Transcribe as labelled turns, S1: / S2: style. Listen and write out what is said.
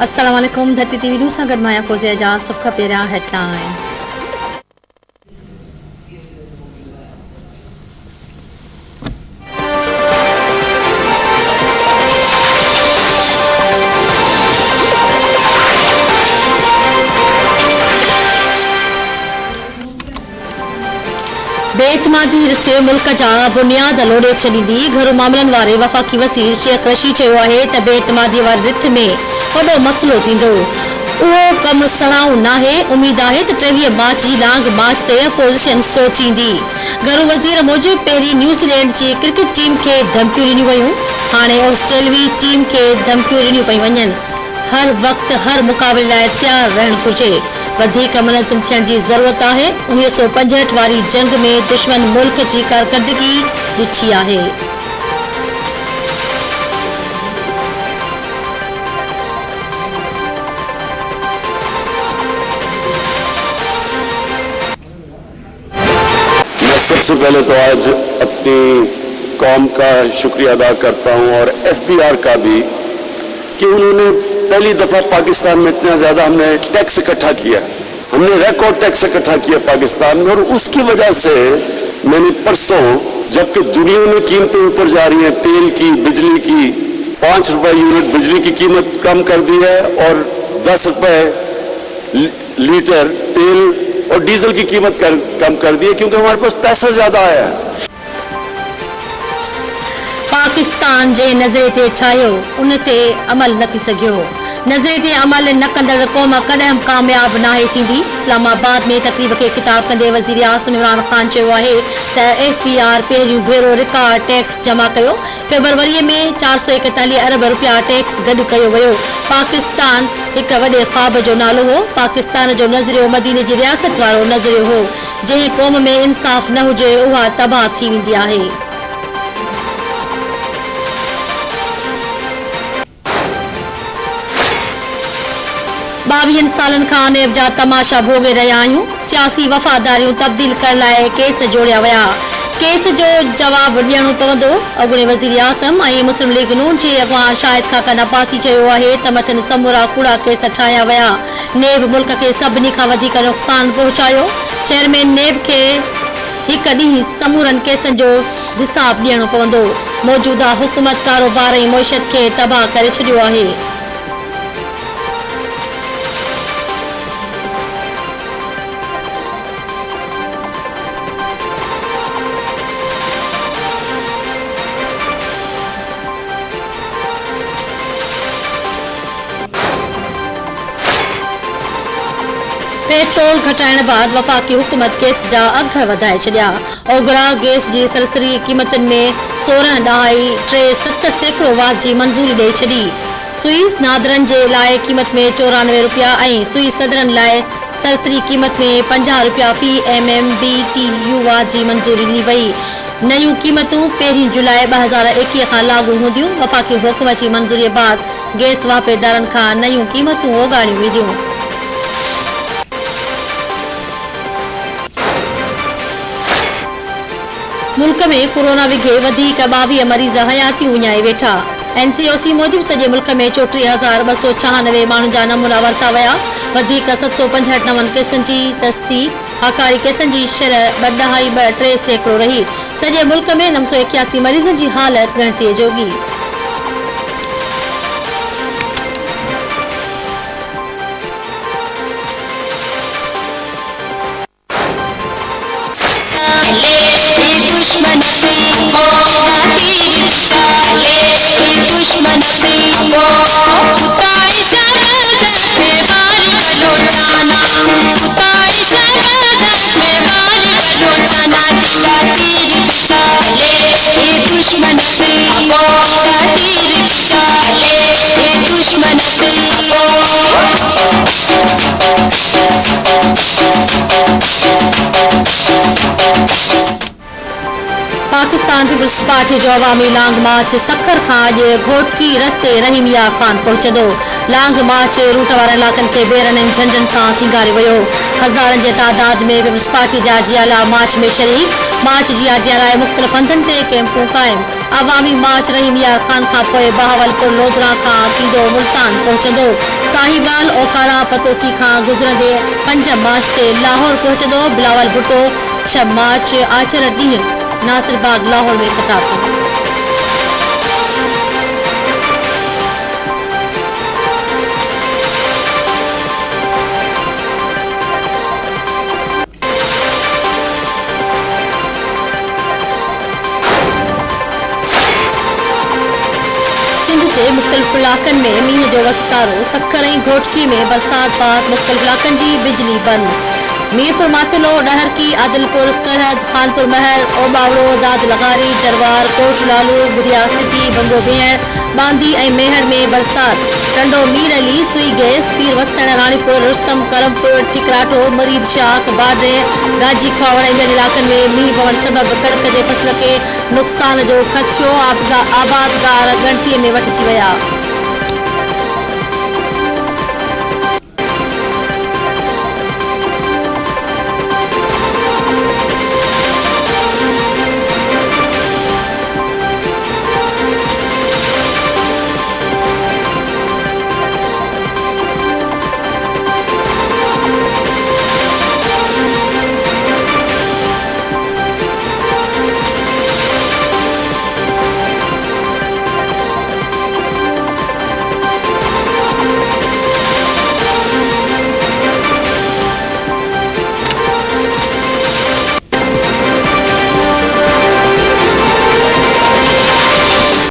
S1: अस्सलाम वालेकुम। धरती टीवी न्यूज़ सां गॾु मां फौज़िया एजाज़। सभ खां पहिरियां हेडलाइन। बेइतमादी रिथ मुल्क जा बुनियाद लोड़े छॾींदी। घरू मामलनि वारे वफ़ाक़ी वज़ीर शेख रशीद चयो आहे त बेइतमादी वारी रिथ में वॾो मसइलो थींदो। उहो कमु सणाउ नाहे। उमीद आहे त 23 मार्च जी लांग मार्च ते अपोज़िशन सोचींदी। घरू वज़ीर मूजिबि पहिरीं न्यूज़ीलैंड जी क्रिकेट टीम खे धमकियूं ॾिनियूं वयूं, हाणे ऑस्ट्रेलियाई टीम खे धमकियूं ॾिनियूं पयूं वञनि। हर वक़्तु हर मुक़ाबले लाइ तयारु रहणु घुर्जे। वधीक मुनज़्ज़म थियण जी ज़रूरत आहे। 1965 वारी जंग में दुश्मन मुल्क जी कारकर्दगी ॾिठी आहे।
S2: मैं सबसे पहले तो आज अपनी कौम का शुक्रिया अदा करता हूं और FBR का भी कि उन्होंने पहली दफा पाकिस्तान में इतना ज्यादा हमने टैक्स इकट्ठा किया, हमने रिकॉर्ड टैक्स इकट्ठा किया पाकिस्तान में। और उसकी वजह से मैंने परसों, जबकि दुनिया में कीमतें ऊपर जा रही हैं, तेल की, बिजली की, 5 रुपए यूनिट बिजली की कीमत कम कर दी है और 10 रुपए लीटर तेल और डीजल की कीमत कम कर दी है, क्योंकि हमारे पास पैसा ज्यादा आया है।
S1: पाकिस्तान जे नज़रिए ते छायो, उन ते अमल न थी सघियो। नज़रिए ते अमल न कंदड़ क़ौम कॾहिं कामयाब नाहे थींदी। इस्लामाबाद में तक़रीब खे ख़िताब कंदे वज़ीर आज़म इमरान ख़ान चयो आहे त FBR पहिरियों भेरो रिकॉर्ड टैक्स जमा कयो। फ़रवरीअ में 441 अरब रुपया टैक्स गॾु कयो वियो। पाकिस्तान हिक वॾे ख़्वाब जो नालो हो। पाकिस्तान जो नज़रियो मदीने जी रियासत वारो नज़रियो हो। जंहिं क़ौम में इंसाफ़ न हुजे उहा तबाह थी वेंदी आहे। 22 सालनि खां नेब जा तमाशा भोगे रहिया आहियूं। सियासी वफ़ादारियूं तब्दील करण लाइ केस जोड़िया विया। केस जो जवाबु ॾियणो पवंदो। अॻूणे वज़ीर आज़म ऐं मुस्लिम लीग नून जे अॻवान शाहिद खान अब्बासी चयो आहे त मथनि समूरा कूड़ा केस ठाहिया विया। नेब मुल्क खे सभिनी खां वधीक नुक़सान पहुचायो। चेयरमैन नेब खे हिकु ॾींहुं समूरनि केसनि जो हिसाब ॾियणो पवंदो। मौजूदा हुकूमत कारोबार ऐं मईशत खे तबाह करे छॾियो आहे। पेट्रोल घटाइण बाद वफ़ाक़ी हुकूमत गैस जा अघ वधाए छॾिया। ओघरा गैस जी सरसरी क़ीमतुनि में 16.37% वाध जी मंज़ूरी ॾेई छॾी। सुई नादरनि जे लाइ क़ीमत में 94 रुपया ऐं सुई सदरनि लाइ सरसरी क़ीमत में 50 रुपया फी MMBTU वाध जी मंज़ूरी ॾिनी वई। नयूं क़ीमतूं 1 जुलाई 2021 खां लागू हूंदियूं। वफ़ाक़ी हुकूमत जी मंज़ूरीअ बाद गैस वापेदारनि खां नयूं क़ीमतूं ओगाणियूं वेंदियूं। मुल्क में कोरोना विघे वधीक 22 मरीज़ हयाती विञाए वेठा। NCOC मूजिबि सॼे मुल्क में 34,296 माण्हुनि जा नमूना वरिता विया। वधीक 765 नवनि केसनि जी तस्दीक। हकारी केसनि जी शरह 2.23% रही। सॼे मुल्क में 981 मरीज़नि जी हालत ॻणितीअ जोगी। पाकिस्तान पीपल्स पार्टी जो अवामी लांग मार्च सखर खां अॼु घोटकी रस्ते रहीमिया खान पहुचंदो। लांग मार्च रूट वारनि इलाक़नि खे बेरनि ऐं झंडनि सां सिंगारियो वियो। हज़ारनि जे तादाद में पीपल्स पार्टी जा जियाला मार्च में शरीक। मार्च जी आजिया लाइ मुख़्तलिफ़ हंधनि ते कैंपूं क़ाइमु। अवामी मार्च रहीम यार खान खां पोइ बहावलपुर लोधरा खां थींदो मुल्तान पहुचंदो। साहिवाल ओकाड़ा पतोकी खां गुज़रंदे 5 मार्च ते लाहौर पहुचंदो। बिलावल भुट्टो 6 मार्च आचर ॾींहुं नासिरबाग लाहौर में ख़िताब कंदो। सिंध जे मुख़्तलिफ़ इलाक़नि में मींहं जो वसकारो। सखर ऐं घोटकी में बरसात बाद मुख़्तलिफ़ इलाक़नि जी बिजली बंद। मीरपुर माथिलो, डहरकी, आदिलपुर सरहद, खानपुर महर, ओबावड़ो, दाद लगारी, जरवार, कोट लालू, बुरिया सिटी, बंगो भेण, बांदी ऐं मेहर में बरसात। टंडो, मीर अली, सुई गैस, पीर वस्तण, राणीपुर, रुस्तम, करमपुर, टिकराटो, मरीद शाख, बाडे, गाजी खावड़ ऐं ॿियनि इलाक़नि में मींहुं पवण सबबि कणिक जे फसल खे नुक़सान जो ख़दशो। आबादगार ॻणतीअ में वठिजी विया।